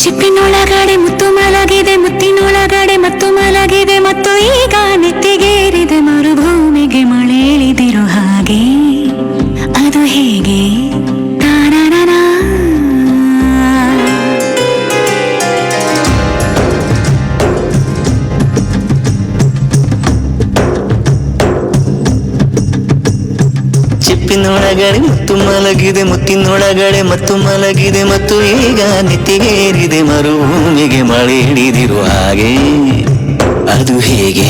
ಚಿಪ್ಪಿನೊಳಗಡೆ ಮುತ್ತು ಮಲಗಿದೆ, ಮುತ್ತಿನೊಳಗಡೆ ಮತ್ತು ಮಲಗಿದೆ, ಮತ್ತು ಈಗ ನೆತ್ತಿಗೇರಿದೆ ಮರುಭೂಮಿಗೆ ಮಳೆ ಇಳಿದಿರೋ ಹಾಗೆ. ಅದು ಹೇಗೆ? ತಾನನನ ಚಿಪ್ಪಿನೊಳಗಡೆ ಮುತ್ತು ಮಲಗಿದೆ, ಮುತ್ತಿನೊಳಗಡೆ ಮತ್ತು ಮಲಗಿದೆ, ಮತ್ತು ಈಗ ನೆತ್ತಿಗೇರಿದೆ ಮರುಭೂಮಿಗೆ ಮಳೆ ಹಿಡಿದಿರುವ ಹಾಗೆ. ಅದು ಹೇಗೆ?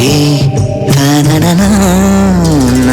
ತಾನನನ ನನ್ನ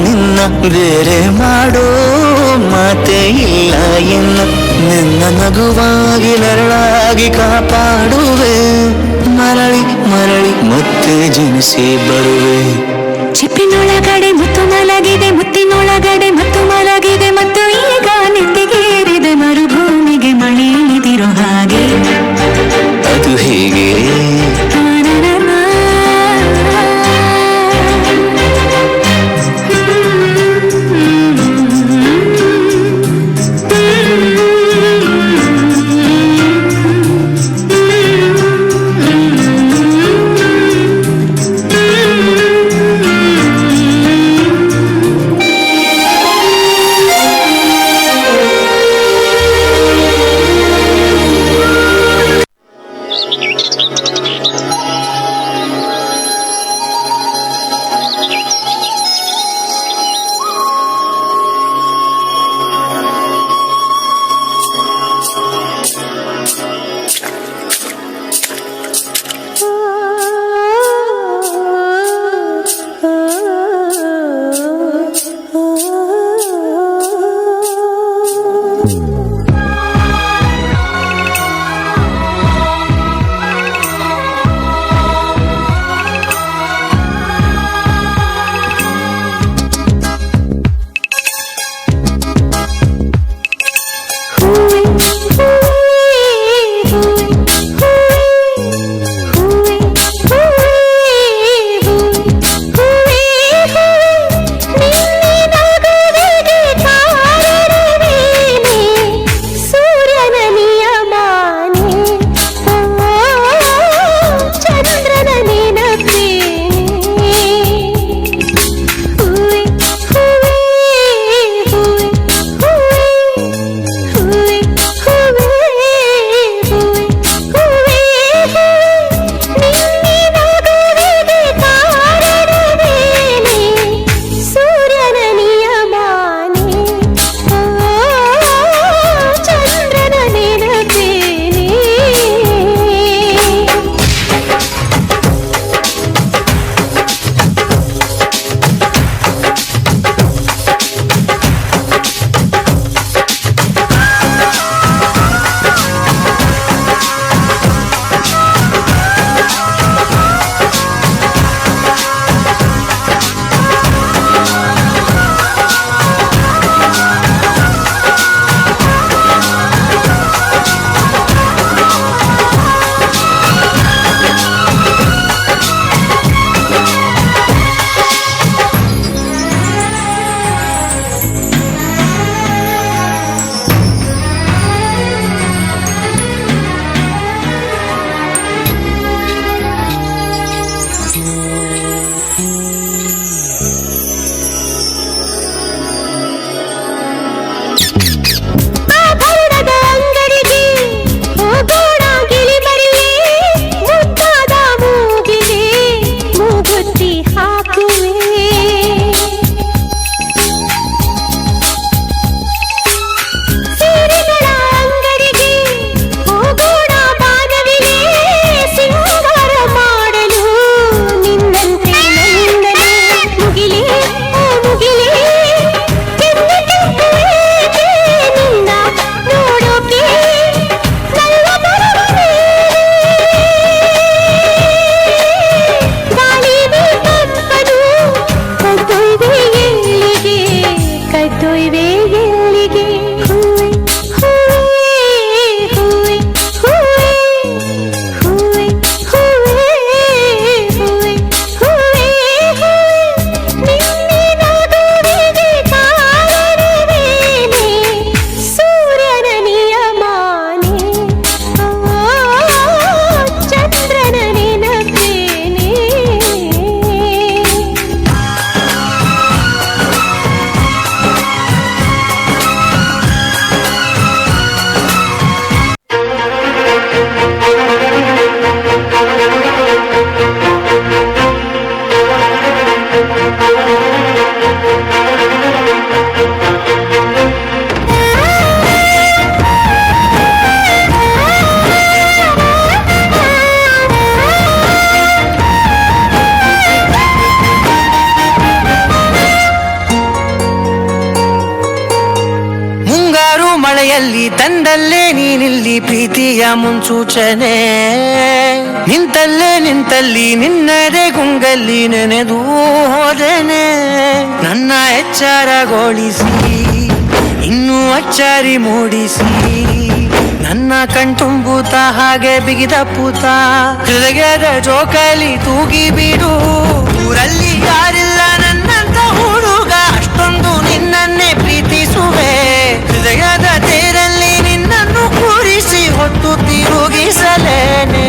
ನಿನ್ನ ಬೇರೆ ಮಾಡೋ ಮಾತೇ ಇಲ್ಲ ಎನ್ನು. ನಿನ್ನ ನಗುವಾಗಿ ನೆರಳಾಗಿ ಕಾಪಾಡುವೆ, ಮರಳಿ ಮರಳಿ ಮತ್ತೆ ಜನಿಸಿ ಬರುವೆ. ಚಿಪ್ಪಿನೊಳಗಡೆ ಮುತ್ತು ಮಲಗಿದೆ, ಮುತ್ತಿನೊಳಗಡೆ ಮತ್ತು ಮಲಗಿದೆ, ಮತ್ತು ಈಗ ನೆತ್ತಿಗೇರಿದೆ ಮರುಭೂಮಿಗೆ ಮಳೆ ಇಳಿದಿರೋ ಹಾಗೆ. ಅದು ಹೇಗೆ? ತಂದಲ್ಲೇ ನೀನಿಲ್ಲಿ ಪ್ರೀತಿಯ ಮುನ್ಸೂಚನೆ, ನಿಂತಲ್ಲಿ ನಿನ್ನದೇ ಗುಂಗಲ್ಲಿ ನೆನೆದು ಹೋದೆನೆ. ನನ್ನ ಎಚ್ಚರಗೊಳಿಸಿ ಇನ್ನೂ ಅಚ್ಚಾರಿ ಮೂಡಿಸಿ, ನನ್ನ ಕಣ್ತುಂಬುತ್ತ ಹಾಗೆ ಬಿಗಿದ ಪೂತ ಹೃದಯದ ಜೋಕಾಲಿ ತೂಗಿ ಬಿಡು. ಊರಲ್ಲಿ ಯಾರಿಲ್ಲ ನನ್ನಂತ ಹುಡುಗ, ಅಷ್ಟೊಂದು ನಿನ್ನನ್ನೇ ಪ್ರೀತಿಸುವೆ. ಹೃದಯದ ತೇರಲ್ಲಿ ನಿನ್ನನ್ನು ಕೂರಿಸಿ ಹೊತ್ತು ತಿರುಗಿಸಲೇನೆ.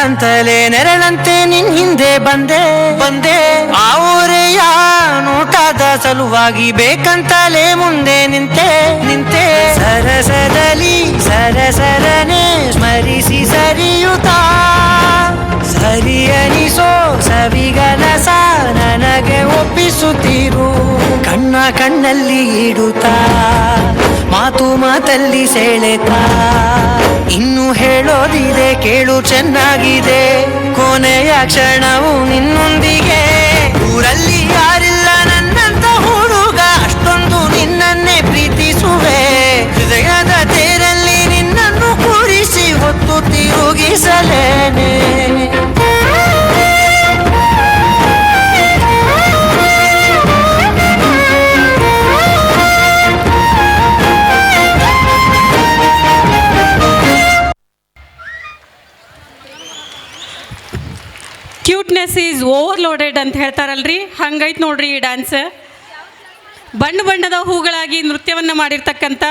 ಅಂತಲೇ ನೆರಳಂತೆ ನಿನ್ ಹಿಂದೆ ಬಂದೆ ಆ ಊರೆಯ ನೋಟದ ಸಲುವಾಗಿ ಬೇಕಂತಲೇ ಮುಂದೆ ನಿಂತೆ ಸರಸದಲ್ಲಿ ಸರಸರನೆ ಸ್ಮರಿಸಿ ಸರಿಯುತ್ತಾ ಸರಿ ಅನಿಸೋ ಸವಿಗನಸ ನನಗೆ ಒಪ್ಪಿಸುತ್ತಿರು. ಕಣ್ಣಲ್ಲಿ ಇಡುತ್ತಾ ಮಾತಲ್ಲಿ ಸೆಳೆತಾ ಇನ್ನು ಹೇಳೋದಿದೆ ಕೇಳು ಚೆನ್ನಾಗಿದೆ, ಕೊನೆಯ ಕ್ಷಣವು ನಿನ್ನೊಂದಿಗೆ. ಊರಲ್ಲಿ ಯಾರಿಲ್ಲ ನನ್ನಂತ ಹುಡುಗ, ಅಷ್ಟೊಂದು ನಿನ್ನನ್ನೇ ಪ್ರೀತಿಸುವೆ. ಹೃದಯದ ತೇರಲ್ಲಿ ನಿನ್ನನ್ನು ಕೂರಿಸಿ ಹೊತ್ತು ತಿರುಗಿಸಲೇನೆ. ಕ್ಯೂಟ್ನೆಸ್ ಈಸ್ ಓವರ್ಲೋಡೆಡ್ ಅಂತ ಹೇಳ್ತಾರಲ್ರಿ, ಹಂಗೈತೆ ನೋಡ್ರಿ ಈ ಡ್ಯಾನ್ಸ್. ಬಣ್ಣದ ಹೂಗಳಾಗಿ ನೃತ್ಯವನ್ನು ಮಾಡಿರ್ತಕ್ಕಂಥ